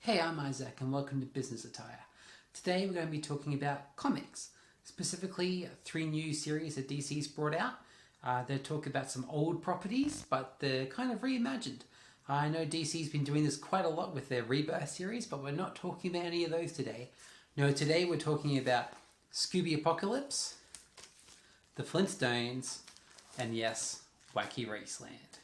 Hey, I'm Isaac and welcome to Business Attire. Today we're going to be talking about comics, specifically 3 new series that DC's brought out. They talk about some old properties, but they're kind of reimagined. I know DC's been doing this quite a lot with their Rebirth series, but we're not talking about any of those today. No, today we're talking about Scooby Apocalypse, the Flintstones, and yes, Wacky Raceland.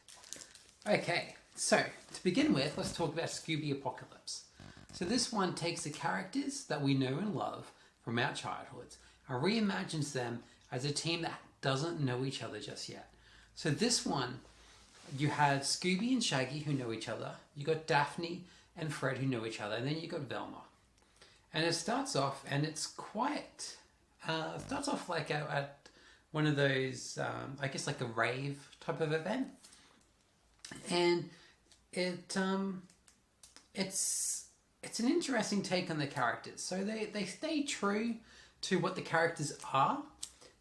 Okay, so to begin with, let's talk about Scooby Apocalypse. So this one takes the characters that we know and love from our childhoods and reimagines them as a team that doesn't know each other just yet. So this one, you have Scooby and Shaggy who know each other, you got Daphne and Fred who know each other, and then you got Velma. And it starts off, and it's quite, it starts off like at one of those, I guess like a rave type of event. And it's an interesting take on the characters. So they stay true to what the characters are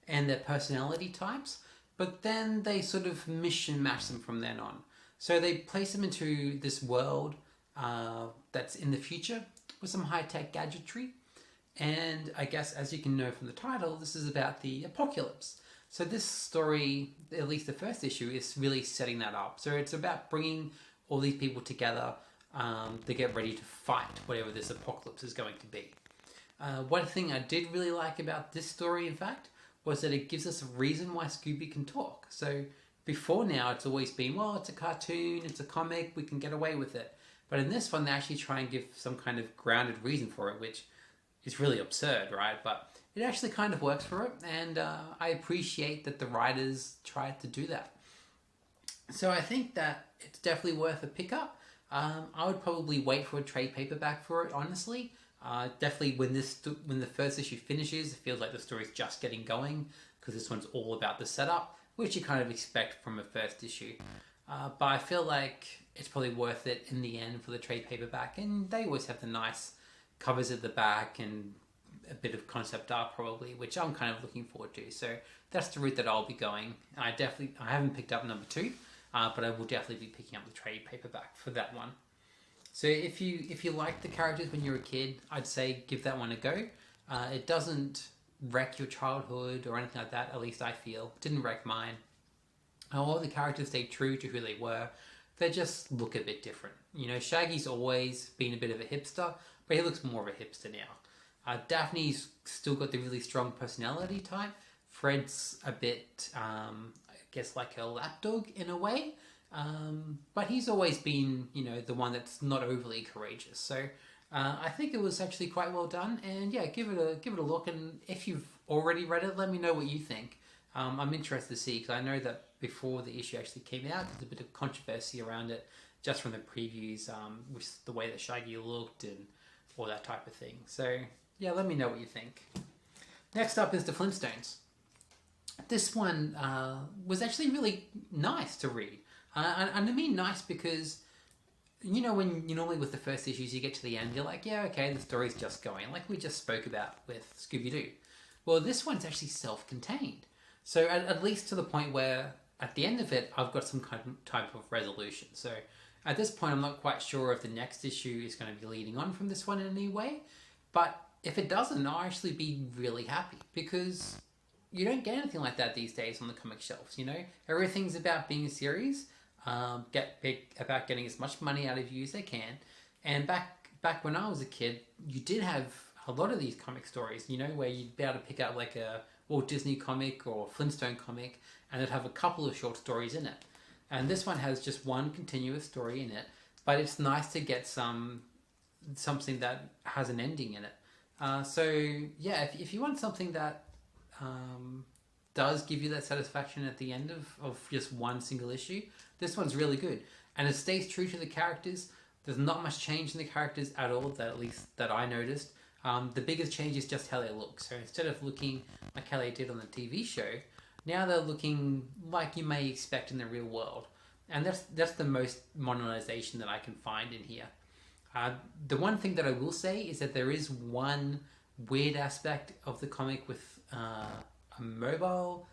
and their personality types, but then they sort of mish and match them from then on. So they place them into this world that's in the future with some high-tech gadgetry. And I guess, as you can know from the title, this is about the apocalypse. So this story, at least the first issue, is really setting that up. So it's about bringing all these people together to get ready to fight whatever this apocalypse is going to be. One thing I did really like about this story, in fact, was that it gives us a reason why Scooby can talk. So before now, it's always been, well, it's a cartoon, it's a comic, we can get away with it. But in this one, they actually try and give some kind of grounded reason for it, which is really absurd, right? But it actually kind of works for it, and I appreciate that the writers tried to do that. So I think that it's definitely worth a pickup. I would probably wait for a trade paperback for it, honestly. Definitely when the first issue finishes, it feels like the story's just getting going, because this one's all about the setup, which you kind of expect from a first issue. But I feel like it's probably worth it in the end for the trade paperback, and they always have the nice covers at the back and a bit of concept art probably, which I'm kind of looking forward to. So that's the route that I'll be going. I haven't picked up number 2. But I will definitely be picking up the trade paperback for that one. So if you liked the characters when you were a kid, I'd say give that one a go. It doesn't wreck your childhood or anything like that, at least I feel. It didn't wreck mine. All the characters stay true to who they were. They just look a bit different. You know, Shaggy's always been a bit of a hipster, but he looks more of a hipster now. Daphne's still got the really strong personality type. Fred's a bit... I guess like a lapdog in a way, but he's always been, you know, the one that's not overly courageous. So I think it was actually quite well done, and yeah, give it a look. And if you've already read it, let me know what you think. I'm interested to see, because I know that before the issue actually came out, there's a bit of controversy around it just from the previews, with the way that Shaggy looked and all that type of thing. So yeah, let me know what you think. Next up is the Flintstones. This one was actually really nice to read. And I mean nice because, you know, when you normally with the first issues, you get to the end, you're like, yeah, okay, the story's just going, like we just spoke about with Scooby-Doo. Well, this one's actually self-contained. So at least to the point where, at the end of it, I've got some kind of type of resolution. So at this point, I'm not quite sure if the next issue is going to be leading on from this one in any way. But if it doesn't, I'll actually be really happy, because you don't get anything like that these days on the comic shelves, you know? Everything's about being a series, about getting as much money out of you as they can. And back when I was a kid, you did have a lot of these comic stories, you know, where you'd be able to pick up like a Walt Disney comic or Flintstone comic, and it'd have a couple of short stories in it. And this one has just one continuous story in it, but it's nice to get something that has an ending in it. So yeah, if you want something that does give you that satisfaction at the end of just one single issue, this one's really good. And it stays true to the characters. There's not much change in the characters at all, at least that I noticed. The biggest change is just how they look. So instead of looking like how they did on the TV show, now they're looking like you may expect in the real world. And that's the most modernization that I can find in here. The one thing that I will say is that there is one weird aspect of the comic with a mobile.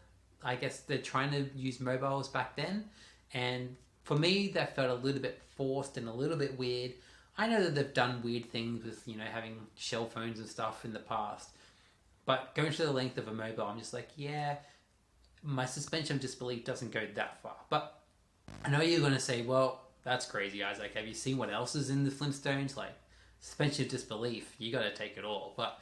I guess they're trying to use mobiles back then, and for me that felt a little bit forced and a little bit weird. I know that they've done weird things with, you know, having shell phones and stuff in the past, but going to the length of a mobile, I'm just like, yeah, my suspension of disbelief doesn't go that far. But I know you're going to say, well, that's crazy, Isaac. Have you seen what else is in the Flintstones? Like, suspension of disbelief, you got to take it all. But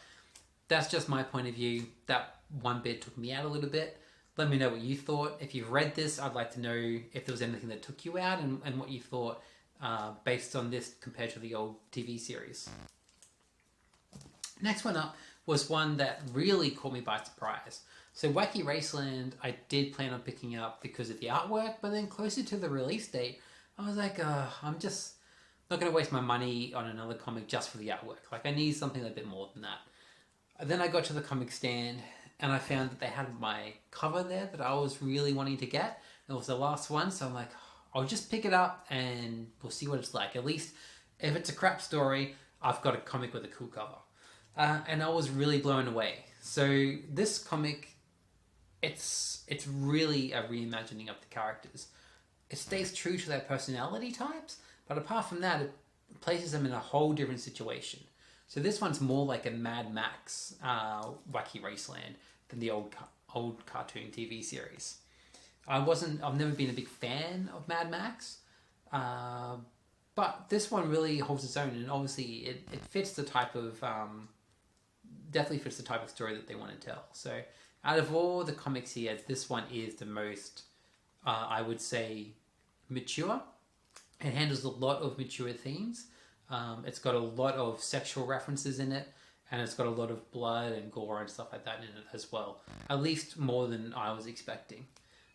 that's just my point of view. That one bit took me out a little bit. Let me know what you thought. If you've read this, I'd like to know if there was anything that took you out and what you thought based on this compared to the old TV series. Next one up was one that really caught me by surprise. So Wacky Raceland, I did plan on picking up because of the artwork, but then closer to the release date, I was like, I'm just not going to waste my money on another comic just for the artwork. Like, I need something a bit more than that. And then I got to the comic stand and I found that they had my cover there that I was really wanting to get. It was the last one, so I'm like, I'll just pick it up and we'll see what it's like. At least if it's a crap story, I've got a comic with a cool cover. And I was really blown away. So this comic, it's really a reimagining of the characters. It stays true to their personality types, but apart from that, it places them in a whole different situation. So this one's more like a Mad Max Wacky Raceland than the old cartoon TV series. I've never been a big fan of Mad Max, but this one really holds its own, and obviously it fits the type of definitely fits the type of story that they want to tell. So out of all the comics here, this one is the most, I would say, mature. It handles a lot of mature themes. It's got a lot of sexual references in it, and it's got a lot of blood and gore and stuff like that in it as well. At least more than I was expecting.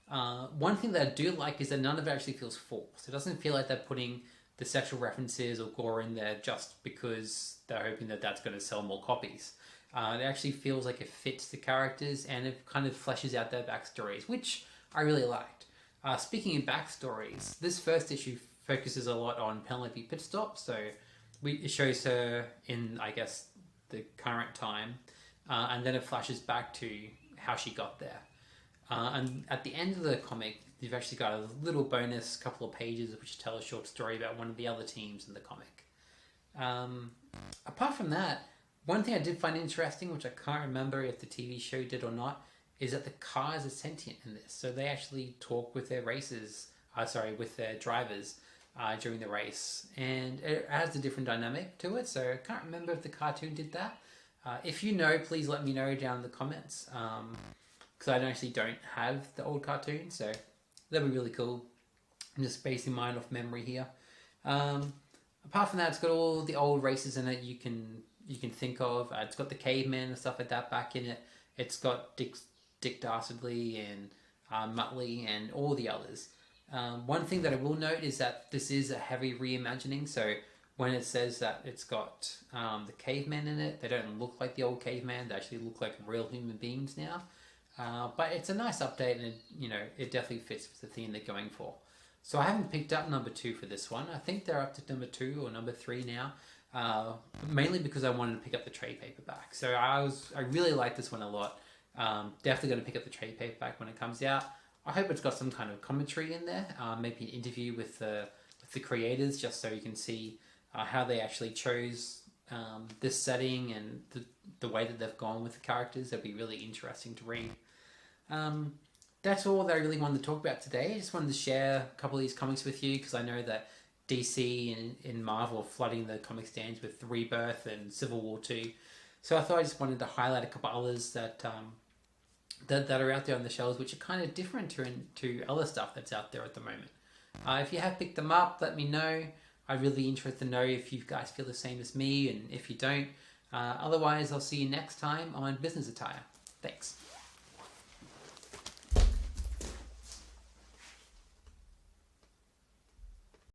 One thing that I do like is that none of it actually feels forced. It doesn't feel like they're putting the sexual references or gore in there just because they're hoping that that's going to sell more copies. It actually feels like it fits the characters and it kind of fleshes out their backstories, which I really liked. Speaking of backstories, this first issue focuses a lot on Penelope Pitstop, so it shows her in, I guess, the current time, and then it flashes back to how she got there. And at the end of the comic, you've actually got a little bonus couple of pages which tell a short story about one of the other teams in the comic. Apart from that, one thing I did find interesting, which I can't remember if the TV show did or not, is that the cars are sentient in this. So they actually talk with their with their drivers during the race. And it adds a different dynamic to it. So I can't remember if the cartoon did that. If you know, please let me know down in the comments. Because I actually don't have the old cartoon. So that'd be really cool. I'm just basing mine off memory here. Apart from that, it's got all the old races in it you can think of. It's got the caveman and stuff like that back in it. It's got Dick Dastardly and Muttley and all the others. One thing that I will note is that this is a heavy reimagining. So when it says that it's got the cavemen in it, they don't look like the old caveman. They actually look like real human beings now. But it's a nice update, and it definitely fits with the theme they're going for. So I haven't picked up number 2 for this one. I think they're up to number 2 or number 3 now. Mainly because I wanted to pick up the trade paperback. So I really like this one a lot. Definitely going to pick up the trade paperback when it comes out. I hope it's got some kind of commentary in there. Maybe an interview with the creators, just so you can see how they actually chose this setting and the way that they've gone with the characters. That'd be really interesting to read. That's all that I really wanted to talk about today. I just wanted to share a couple of these comics with you because I know that DC and Marvel are flooding the comic stands with Rebirth and Civil War 2. So I thought I just wanted to highlight a couple others that are out there on the shelves, which are kind of different to other stuff that's out there at the moment. If you have picked them up, let me know. I'm really interested to know if you guys feel the same as me, and if you don't. Otherwise, I'll see you next time on Business Attire. Thanks.